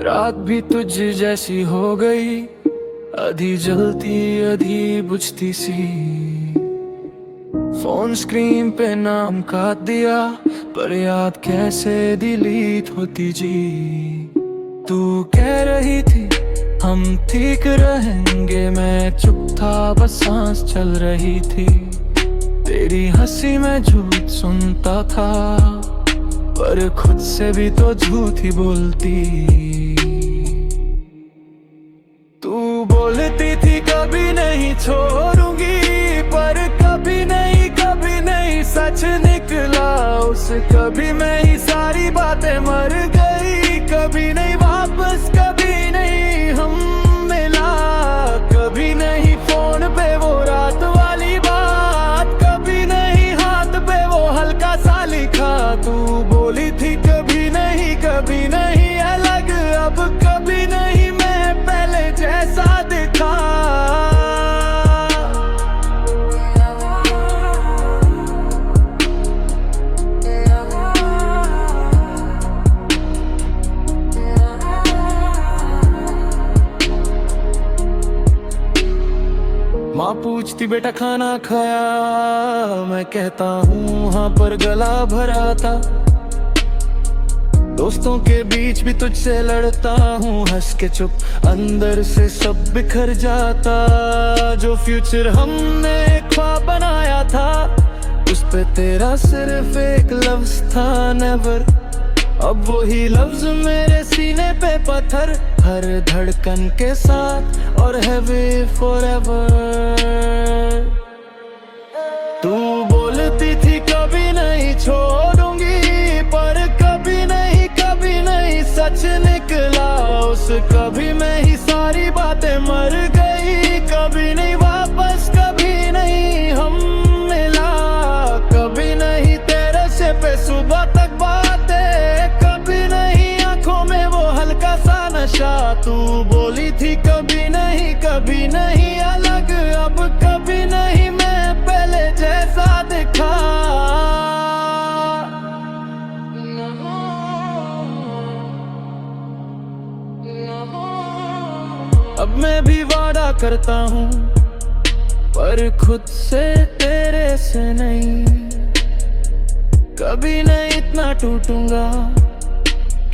रात भी तुझ जैसी हो गई, आधी जलती आधी बुझती सी। फोन स्क्रीन पे नाम काट दिया, पर याद कैसे डिलीट होती जी। तू कह रही थी हम ठीक रहेंगे, मैं चुप था बस सांस चल रही थी। तेरी हंसी में झूठ सुनता था, पर खुद से भी तो झूठ ही बोलती। तू बोलती थी कभी नहीं छोड़ूंगी, पर कभी नहीं सच निकला उस कभी में ही सारी बातें मर गई। कभी नहीं वापस, कभी नहीं हम मिला, कभी नहीं फोन पे वो रात वाली बात, कभी नहीं हाथ पे वो हल्का सा लिखा। तू बोली थी कभी नहीं अलग, अब कभी नहीं मैं पहले जैसा दिखा। माँ पूछती बेटा खाना खाया, मैं कहता हूँ हाँ पर गला भरा था। दोस्तों के बीच भी तुझसे लड़ता हूँ, हंस के चुप अंदर से सब बिखर जाता। जो फ्यूचर हमने ख्वाब बनाया था, उस पे तेरा सिर्फ एक लफ्ज था नेवर। अब वही लफ्ज मेरे सीने पे पत्थर, हर धड़कन के साथ और हैवी फॉरएवर। तू बोलती थी कभी नहीं छोड़ूंगी, पर कभी नहीं सच निकला उस कभी में ही सारी बातें मर गई। कभी नहीं वापस, कभी नहीं हम मिला, कभी नहीं तेरे से पे सुबह तक बातें, कभी नहीं आंखों में वो हल्का सा नशा। तू बोली थी कभी नहीं अलग, अब कभी नहीं मैं पहले जैसा दिखा। अब मैं भी वादा करता हूँ, पर खुद से तेरे से नहीं। कभी नहीं इतना टूटूंगा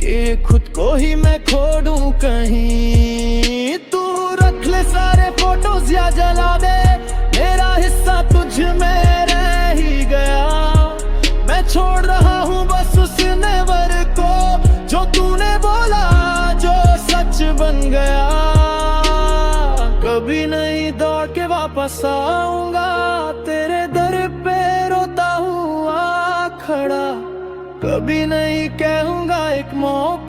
कि खुद को ही मैं खो दूं कहीं। तू रख ले सारे फोटोज या जला दे, मेरा हिस्सा तुझ में रह ही गया। मैं छोड़ रहा हूँ बस उस नेवर को, जो तूने बोला जो सच बन गया। कभी नहीं दौड़ के वापस आऊंगा, तेरे दर पे रोता हुआ खड़ा। कभी नहीं कहूँगा एक मौका